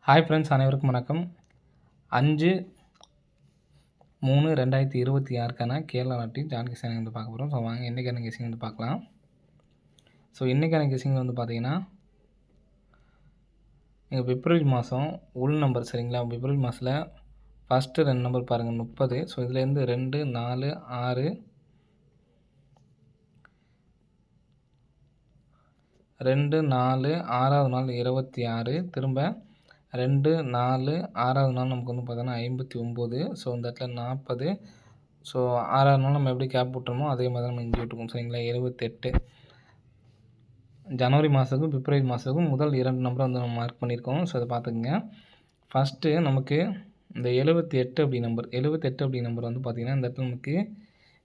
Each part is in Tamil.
ஹாய் ஃப்ரெண்ட்ஸ், அனைவருக்கும் வணக்கம். 5/3/2026க்கான கேரளா நாட்டின் ஜான் கெஸிங் வந்து பார்க்க போகிறோம். ஸோ வாங்க இன்றைக்கான கெஸிங் வந்து பார்க்கலாம். ஸோ இன்றைக்கான கெஸிங் வந்து பார்த்தீங்கன்னா, எங்கள் பிப்ரவரி மாதம் உள் நம்பர் சரிங்களா. பிப்ரவரி மாதத்தில் ஃபஸ்ட்டு 2 நம்பர் பாருங்கள் 30. ஸோ இதுலேருந்து 2, 4, 6, 2, 4, 6வது நாள் 26, திரும்ப 2, 4, 6வது நாள் நமக்கு வந்து பார்த்தோன்னா 59. ஸோ இந்த இடத்துல 40. ஸோ 6வது நாள் நம்ம எப்படி கேப் விட்டுறோமோ அதே மாதிரி நம்ம இங்கே விட்டுருக்கோம் சரிங்களா. 78. ஜனவரி மாதத்துக்கும் பிப்ரவரி மாதத்துக்கும் முதல் 2 நம்பரை வந்து நம்ம மார்க் பண்ணியிருக்கோம். ஸோ அதை பார்த்துக்குங்க. ஃபஸ்ட்டு நமக்கு இந்த 78 அப்படி நம்பர் 78 அப்படி நம்பர் வந்து பார்த்திங்கன்னா இந்த இடத்துல நமக்கு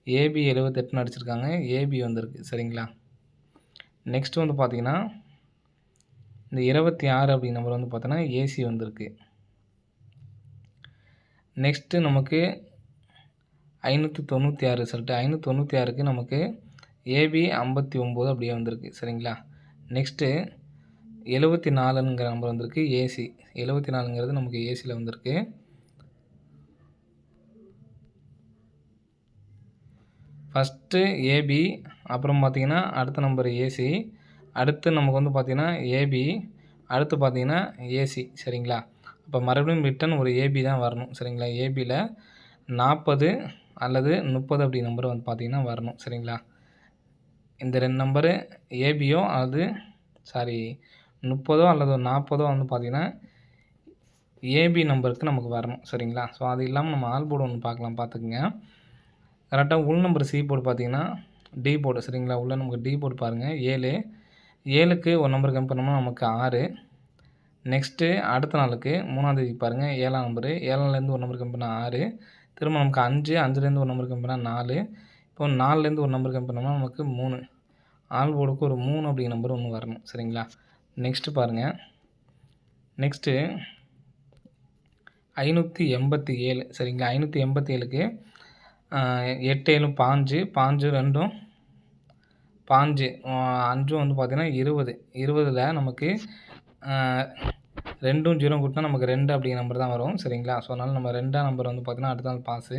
ஏபி 78ன்னு அடிச்சிருக்காங்க. ஏபி வந்திருக்கு சரிங்களா. நெக்ஸ்ட்டு வந்து பார்த்திங்கன்னா இந்த 26 அப்படி நம்பர் வந்து பார்த்தோன்னா ஏசி வந்திருக்கு. நெக்ஸ்ட்டு நமக்கு 596 ரிசல்ட்டு 596க்கு நமக்கு ஏபி 59 அப்படியே வந்திருக்கு சரிங்களா. நெக்ஸ்ட்டு 74ங்கிற நம்பர் வந்திருக்கு ஏசி. 74ங்கிறது நமக்கு ஏசியில் வந்திருக்கு. ஃபஸ்ட்டு ஏபி, அப்புறம் பார்த்திங்கன்னா அடுத்த நம்பர் ஏசி, அடுத்து நமக்கு வந்து பார்த்திங்கன்னா ஏபி, அடுத்து பார்த்திங்கன்னா ஏசி சரிங்களா. அப்போ மறுபடியும் ரிட்டன் ஒரு ஏபி தான் வரணும் சரிங்களா. ஏபியில் 40 அல்லது 30 அப்படி நம்பர் வந்து பார்த்திங்கன்னா வரணும் சரிங்களா. இந்த 2 நம்பரு ஏபியோ அல்லது 30 அல்லது 40 வந்து பார்த்திங்கன்னா ஏபி நம்பருக்கு நமக்கு வரணும் சரிங்களா. ஸோ அது இல்லாமல் நம்ம ஆல் போர்டு ஒன்று பார்த்துக்குங்க. கரெக்டாக உள் நம்பர் சி போர்டு பார்த்திங்கன்னா டி போர்டு சரிங்களா. உள்ள நமக்கு டி போர்டு பாருங்கள் 7. 7க்கு ஒரு நம்பர் கம்பேர் பண்ணோம்னா நமக்கு 6. நெக்ஸ்ட்டு அடுத்த நாளுக்கு 3ஆம் தேதி பாருங்கள் 7ஆம் நம்பரு. 7லேருந்து ஒரு நம்பர் கம்பேர் பண்ணால் 6. திரும்ப நமக்கு 5, 5லேருந்து ஒரு நம்பர் கம்பேர் பண்ணால் 4. இப்போ 4லேருந்து ஒரு நம்பர் கம்பேர் பண்ணோம்னா நமக்கு 3. ஆல் போர்டுக்கு ஒரு 3 அப்படிங்கிற நம்பர் ஒன்று வரணும் சரிங்களா. நெக்ஸ்ட்டு பாருங்கள். நெக்ஸ்ட்டு 587 சரிங்களா. 587க்கு 8 7 5, 5 2 5 5 வந்து பார்த்திங்கன்னா 20. 20ல் நமக்கு 2 0 கூட்டினா நமக்கு 2 அப்படிங்கிற நம்பர் தான் வரும் சரிங்களா. ஸோ அதனால் நம்ம 2ஆம் நம்பர் வந்து பார்த்திங்கன்னா அடுத்த நாள் பாஸு.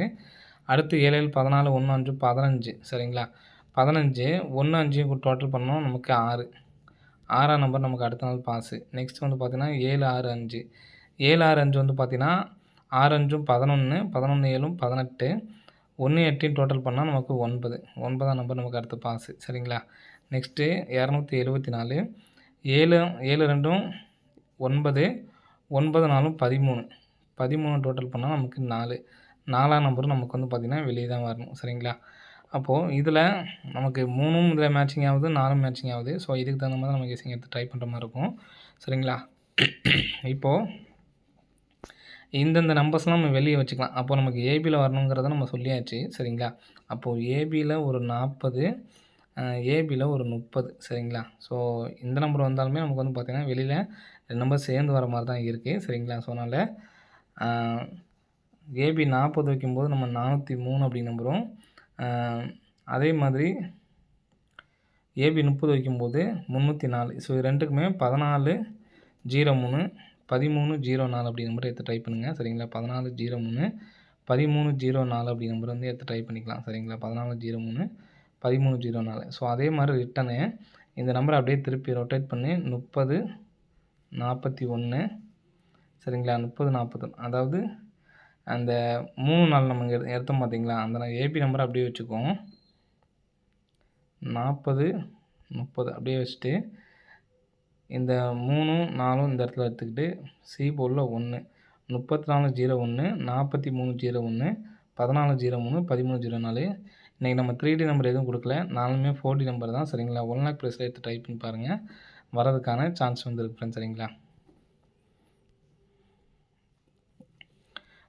அடுத்து 7 7 14 1 5 15 சரிங்களா. 15 1 5 டோட்டல் பண்ணோம் நமக்கு 6. 6ஆம் நம்பர் நமக்கு அடுத்த நாள் பாஸு. நெக்ஸ்ட் வந்து பார்த்திங்கன்னா 7 6 5. 7 6 5 வந்து பார்த்திங்கன்னா 6 5 11, 11 7 18, 1 8 டோட்டல் பண்ணால் நமக்கு 9. 9ஆம் நம்பர் நமக்கு அடுத்த பாஸு சரிங்களா. நெக்ஸ்ட்டு 274. 7 7 2 9, 9 4 13, 13 டோட்டல் பண்ணால் நமக்கு 4. 4ஆம் நம்பரும் நமக்கு வந்து பார்த்திங்கன்னா வெளியே தான் வரணும் சரிங்களா. அப்போது இதில் நமக்கு 3ம் இதில் மேட்சிங் ஆகுது, 4ம் மேட்சிங் ஆகுது. ஸோ இதுக்கு தகுந்த மாதிரி நம்ம கெஸிங் எடுத்து ட்ரை பண்ணுற மாதிரி இருக்கும் சரிங்களா. இப்போது இந்தந்த நம்பர்ஸ்லாம் நம்ம வெளியே வச்சுக்கலாம். அப்போது நமக்கு ஏபியில் வரணுங்கிறத நம்ம சொல்லியாச்சு சரிங்களா. அப்போது ஏபியில் ஒரு 40, ஏபியில் ஒரு 30 சரிங்களா. ஸோ இந்த நம்பர் வந்தாலுமே நமக்கு வந்து பார்த்திங்கன்னா வெளியில் 2 நம்பர் சேர்ந்து வர மாதிரி தான் இருக்குது சரிங்களா. ஸோ அதனால் ஏபி 40 வைக்கும்போது நம்ம 403 அப்படி நம்பரும், அதே மாதிரி ஏபி 30 வைக்கும்போது 304. ஸோ இது ரெண்டுக்குமே 1403 1304 அப்படி நம்பர் எடுத்து ட்ரை பண்ணுங்கள் சரிங்களா. 1403 1304 அப்படி நம்பர் வந்து எடுத்து ட்ரை பண்ணிக்கலாம் சரிங்களா. 1403 1304. ஸோ அதே மாதிரி ரிட்டனு இந்த நம்பரை அப்படியே திருப்பி ரொட்டேட் பண்ணி 30 41 சரிங்களா. 30 41 அதாவது அந்த 3 நாள் நம்ம எடுத்தோம் பார்த்தீங்களா. அந்த ஏபி நம்பரை அப்படியே வச்சுக்குவோம். 40 30 அப்படியே வச்சுட்டு இந்த 3 4 இந்த இடத்துல எடுத்துக்கிட்டு சி போர்டில் 1 3401 4301 1403 1304. இன்றைக்கி நம்ம 3D நம்பர் எதுவும் கொடுக்கல, 4மே 4D நம்பர் தான் சரிங்களா. 1 லேக் ப்ரைஸில் எடுத்து ட்ரை பண்ணி பாருங்கள், வரதுக்கான சான்ஸ் வந்துருக்கு ஃப்ரெண்ட்ஸ் சரிங்களா.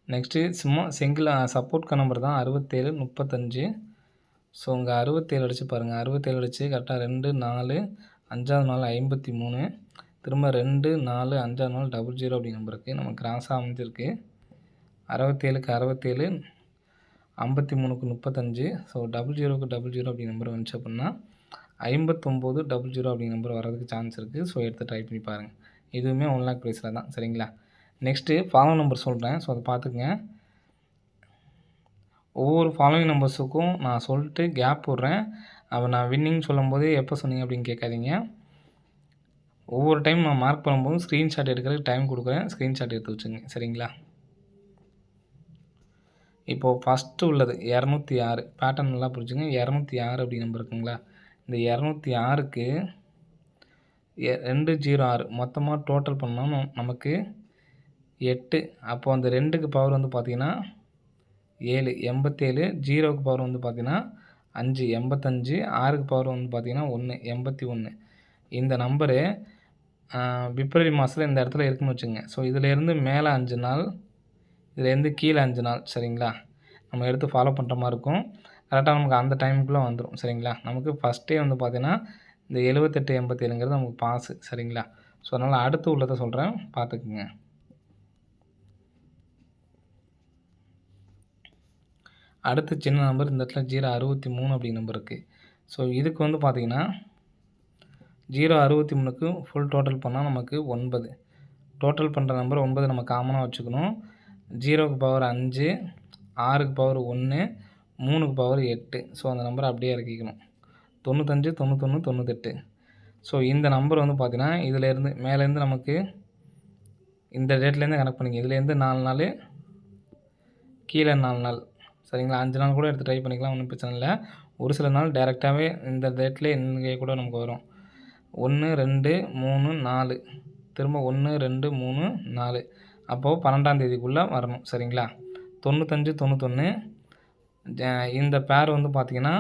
நெக்ஸ்ட்டு சும்மா சிங்கிள் சப்போர்ட்க்கு நம்பர் தான் 67 35. ஸோ இங்கே 67 அடித்து பாருங்கள். 67 அடித்து கரெக்டாக 2 4 5வது நாள் 53, திரும்ப 2 4 5வது நாள் 00 அப்படி நம்பருக்கு நம்ம கிராஸாக அமைஞ்சிருக்கு. 67க்கு 67, 53க்கு 35. ஸோ 00க்கு 00 அப்படி நம்பர் வந்துச்சு அப்படின்னா 59 00 அப்படி நம்பர் வரதுக்கு சான்ஸ் இருக்குது. ஸோ எடுத்து ட்ரை பண்ணி பாருங்கள். இதுவுமே 1 லேக் ப்ரைஸில் தான் சரிங்களா. நெக்ஸ்ட்டு ஃபாலோவிங் நம்பர் சொல்கிறேன். ஸோ அதை பார்த்துக்குங்க. ஒவ்வொரு ஃபாலோவிங் நம்பர்ஸுக்கும் நான் சொல்லிட்டு கேப் விட்றேன். அப்போ நான் வின்னிங் சொல்லும்போது எப்போ சொன்னீங்க அப்படின்னு கேட்காதீங்க. ஒவ்வொரு டைம் நான் மார்க் பண்ணும்போது ஸ்க்ரீன்ஷாட் எடுக்கிறதுக்கு டைம் கொடுக்குறேன். ஸ்க்ரீன்ஷாட் எடுத்து வச்சுங்க. சரிங்களா? இப்போது ஃபஸ்ட்டு உள்ளது 206 பேட்டர்ன் நல்லா புரிஞ்சுங்க. 206 அப்படி நம்பர் இருக்குங்களா? இந்த 206க்கு 206 மொத்தமாக டோட்டல் பண்ணோம் நமக்கு 8. அப்போது அந்த 2க்கு பவர் வந்து பார்த்திங்கன்னா 7 87, 0க்கு பவர் வந்து பார்த்திங்கன்னா 5 85, 6க்கு பவர் வந்து பார்த்திங்கன்னா 1 81. இந்த நம்பரு பிப்ரவரி மாதத்தில் இந்த இடத்துல இருக்குன்னு வச்சுங்க. ஸோ இதிலேருந்து மேலே 5 நாள், இதுலேருந்து கீழே 5 நாள். சரிங்களா? நம்ம எடுத்து ஃபாலோ பண்ணுற மாதிரி இருக்கும். கரெக்டாக நமக்கு அந்த டைமுக்குள்ளே வந்துடும். சரிங்களா? நமக்கு ஃபஸ்ட்டே வந்து பார்த்திங்கன்னா இந்த 78 87ங்கிறது நமக்கு பாஸு. சரிங்களா? ஸோ அதனால் அடுத்து உள்ளதை சொல்கிறேன், பார்த்துக்குங்க. அடுத்து சின்ன நம்பர் இந்த இடத்துல 063 அப்படிங்கிற நம்பர் இருக்குது. ஸோ இதுக்கு வந்து பார்த்திங்கன்னா 063க்கு ஃபுல் டோட்டல் பண்ணால் நமக்கு 9. டோட்டல் பண்ணுற நம்பர் 9 நம்ம காமனாக வச்சுக்கணும். 0க்கு பவர் 5, 6க்கு பவர் 1, 3க்கு பவர் 8. ஸோ அந்த நம்பரை அப்படியே இறக்கிக்கணும். 95 91 98. ஸோ இந்த நம்பர் வந்து பார்த்திங்கன்னா இதிலேருந்து மேலேருந்து நமக்கு இந்த டேட்லேருந்து கனெக்ட் பண்ணிங்க. இதுலேருந்து 4 நாள், கீழே 4 நாள். சரிங்களா? 5 நாள் கூட எடுத்து ட்ரை பண்ணிக்கலாம், ஒன்றும் பிரச்சனை இல்லை. ஒரு சில நாள் டேரெக்டாகவே இந்த டேட்லேயே இங்கே கூட நமக்கு வரும். 1 2 3 4, திரும்ப 1 2 3 4. அப்போது 12ஆம் தேதிக்குள்ளே வரணும். சரிங்களா? 95 91 இந்த பேர் வந்து பார்த்திங்கன்னா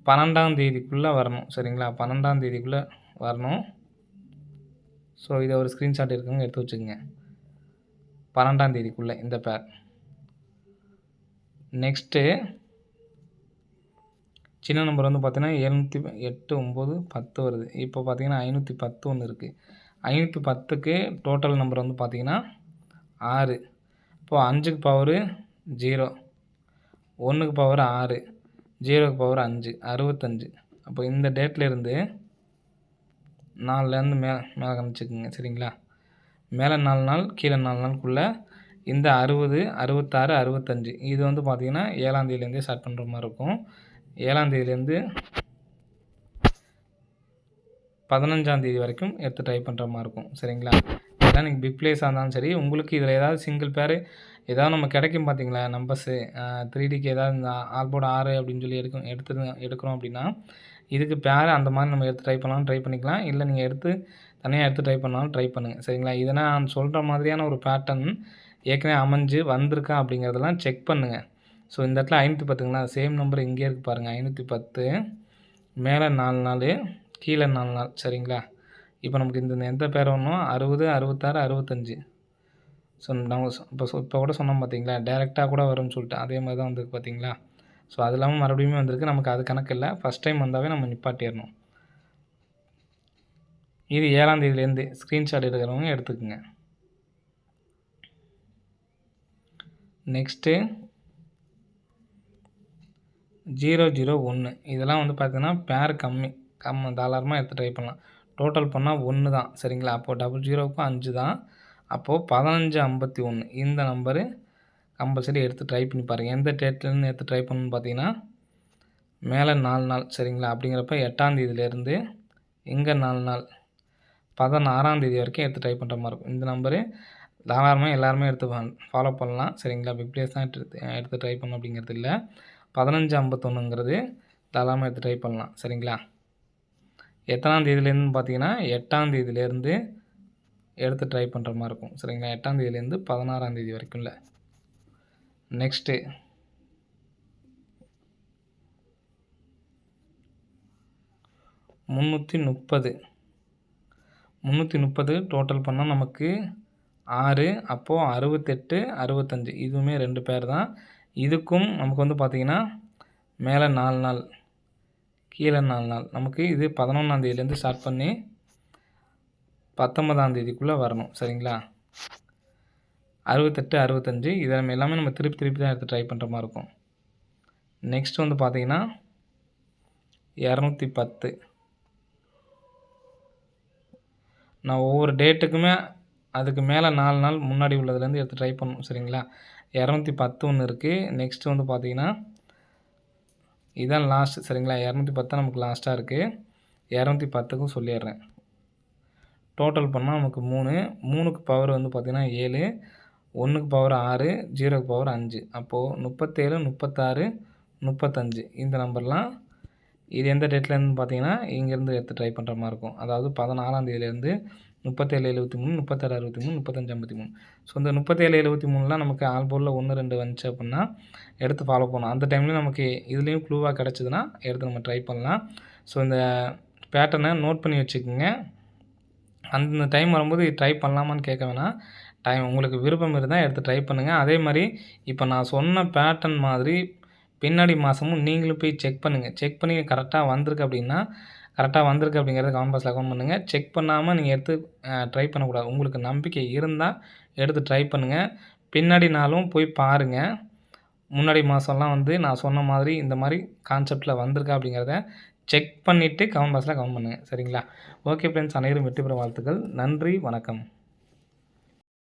12ஆம் தேதிக்குள்ளே வரணும். சரிங்களா? 12ஆம் தேதிக்குள்ளே வரணும். ஸோ இதை ஒரு ஸ்க்ரீன்ஷாட் இருக்குங்க, எடுத்து வச்சுக்கோங்க. 12ஆம் தேதிக்குள்ளே இந்த பேர். நெக்ஸ்ட்டு சின்ன நம்பர் வந்து பார்த்திங்கன்னா 708 9 10 வருது. இப்போ பார்த்திங்கன்னா 510 ஒன்று இருக்குது. 510க்கு டோட்டல் நம்பர் வந்து பார்த்திங்கன்னா 6. இப்போது 5க்கு பவரு 0, 1க்கு பவர் 6, 0க்கு பவர் 5 65. அப்போ இந்த டேட்லேருந்து 4லேருந்து மேலே கணிச்சிக்கோங்க. சரிங்களா? மேலே 4 நாள், கீழே 4 நாளுக்குள்ளே இந்த 60 66 65 இது வந்து பார்த்திங்கன்னா 7ஆம் தேதியிலேருந்தே ஸ்டார்ட் பண்ணுற மாதிரி இருக்கும். 7ஆம் தேதியிலேருந்து 15ஆம் தேதி வரைக்கும் எடுத்து ட்ரை பண்ணுற மாதிரி இருக்கும். சரிங்களா? இதெல்லாம் நீங்கள் பிக் பிளேஸாக இருந்தாலும் சரி, உங்களுக்கு இதில் ஏதாவது சிங்கிள் பேர் ஏதாவது நம்ம கிடைக்கும் பார்த்தீங்களா நம்பர்ஸு 3Dக்கு ஏதாவது இந்த ஆல்போர்டு 6 அப்படின்னு சொல்லி எடுக்கிறோம் அப்படின்னா இதுக்கு பேர் அந்த மாதிரி நம்ம எடுத்து ட்ரை பண்ணிக்கலாம். இல்லை நீங்கள் தனியாக எடுத்து ட்ரை பண்ணாலும் ட்ரை பண்ணுங்கள். சரிங்களா? இதை நான் சொல்கிற மாதிரியான ஒரு பேட்டர்ன் ஏற்கனவே அமைஞ்சு வந்திருக்கா அப்படிங்கிறதெல்லாம் செக் பண்ணுங்கள். ஸோ இந்த இடத்துல 510ங்களா, சேம் நம்பர் இங்கே இருக்குது பாருங்கள். 510 மேலே 4 நாள், கீழே 4 நாள். சரிங்களா? இப்போ நமக்கு இந்த எந்த பேர் வரணும், 60 66 65. ஸோ நம்ம இப்போ கூட சொன்னோம் பார்த்தீங்களா, டேரெக்டாக கூட வரும்னு சொல்லிட்டு, அதே மாதிரி தான் வந்திருக்கு பார்த்தீங்களா. ஸோ அது இல்லாமல் மறுபடியும் வந்திருக்கு. நமக்கு அது கணக்கு இல்லை. ஃபஸ்ட் டைம் வந்தாவே நம்ம நிப்பாட்டிடணும். இது 7ஆம் தேதியிலேருந்து ஸ்க்ரீன்ஷாட் எடுக்கிறவங்க எடுத்துக்கோங்க. நெக்ஸ்ட்டு 001 இதெல்லாம் வந்து பார்த்திங்கன்னா பேர் கம்மி தாராளமாக எடுத்து ட்ரை பண்ணலாம். டோட்டல் பண்ணால் 1 தான். சரிங்களா? அப்போது 00க்கும் 5 தான். அப்போது 1551 இந்த நம்பரு கம்பல்சரி எடுத்து ட்ரை பண்ணி பாருங்கள். எந்த டேட்லேருந்து எடுத்து ட்ரை பண்ணணும்னு பார்த்தீங்கன்னா மேலே 4 நாள். சரிங்களா? அப்படிங்கிறப்ப 8ஆம் தேதியிலேருந்து இங்கே 4 நாள் 16ஆம் தேதி வரைக்கும் எடுத்து ட்ரை பண்ணுற மாதிரி இருக்கும். இந்த நம்பரு தாராளமாக எல்லாருமே எடுத்து ஃபாலோ பண்ணலாம். சரிங்களா? பிக் பிளேஸ் தான் எடுத்து ட்ரை பண்ணணும் அப்படிங்கிறது இல்லை. 1551ங்கிறது தாராளமாக எடுத்து ட்ரை பண்ணலாம். சரிங்களா? எத்தனாம் தேதியிலேருந்து பார்த்தீங்கன்னா 8ஆம் தேதியிலேருந்து எடுத்து ட்ரை பண்ணுற மாதிரி இருக்கும். சரிங்களா? 8ஆம் தேதியிலேருந்து 16ஆம் தேதி வரைக்கும் இல்லை. நெக்ஸ்ட்டு 330 டோட்டல் பண்ணால் நமக்கு 6. அப்போது 68 65 இதுவுமே 2 பேர் தான். இதுக்கும் நமக்கு வந்து பார்த்திங்கன்னா மேலே 4 நாள், கீழே 4 நாள். நமக்கு இது 11ஆம் தேதியிலேருந்து ஸ்டார்ட் பண்ணி 19ஆம் தேதிக்குள்ளே வரணும். சரிங்களா? 68 65 இதை நம்ம எல்லாமே நம்ம திருப்பி தான் எடுத்து ட்ரை பண்ணுற மாதிரி இருக்கும். நெக்ஸ்ட் வந்து பார்த்திங்கன்னா 210 நான் ஒவ்வொரு டேட்டுக்குமே அதுக்கு மேலே 4 நாள் முன்னாடி உள்ளதுலேருந்து எடுத்து ட்ரை பண்ணணும் சரிங்களா. 210 ஒன்று இருக்குது. நெக்ஸ்ட்டு வந்து பார்த்தீங்கன்னா இதான் லாஸ்ட் சரிங்களா. 210 நமக்கு லாஸ்ட்டாக இருக்குது. 210க்கும் சொல்லிடுறேன். டோட்டல் பண்ணால் நமக்கு 3, 3க்கு பவர் வந்து பார்த்திங்கன்னா 7, 1க்கு பவர் 6, 0க்கு பவர் 5. அப்போது 37, 36, 35 இந்த நம்பர்லாம் இது எந்த டேட்லேருந்து பார்த்தீங்கன்னா இங்கேருந்து எடுத்து ட்ரை பண்ணுற மாதிரி இருக்கும். அதாவது 14ஆம் தேதியிலேருந்து 3773, 3663, 3553. ஸோ இந்த 3773லாம் நமக்கு ஆல்போர்டில் 1, 2 வந்துச்சு அப்படின்னா எடுத்து ஃபாலோ பண்ணணும். அந்த டைம்லேயும் நமக்கு இதுலேயும் க்ளூவாக கிடச்சிதுன்னா எடுத்து நம்ம ட்ரை பண்ணலாம். ஸோ இந்த பேட்டர்னை நோட் பண்ணி வச்சுக்கோங்க. அந்த டைம் வரும்போது ட்ரை பண்ணலாமான்னு கேட்க வேணாம். உங்களுக்கு விருப்பம் இருந்தால் எடுத்து ட்ரை பண்ணுங்கள். அதே மாதிரி இப்போ நான் சொன்ன பேட்டர்ன் மாதிரி பின்னாடி மாதமும் நீங்களும் போய் செக் பண்ணுங்கள். செக் பண்ணி கரெக்டாக வந்திருக்கு அப்படின்னா கரெக்டாக வந்திருக்கு அப்படிங்கிறத கமெண்ட் பாக்ஸில் கமெண்ட் பண்ணுங்கள். செக் பண்ணாமல் நீங்கள் எடுத்து ட்ரை பண்ணக்கூடாது. உங்களுக்கு நம்பிக்கை இருந்தால் எடுத்து ட்ரை பண்ணுங்கள். பின்னாடி நாளும் போய் பாருங்கள். முன்னாடி மாதம்லாம் வந்து நான் சொன்ன மாதிரி இந்த மாதிரி கான்செப்ட்டில் வந்திருக்கா அப்படிங்கிறத செக் பண்ணிவிட்டு கமெண்ட் பாக்ஸில் கமெண்ட் பண்ணுங்கள் சரிங்களா. ஓகே ஃப்ரெண்ட்ஸ், அனைவரும் வெற்றி பெற வாழ்த்துக்கள். நன்றி, வணக்கம்.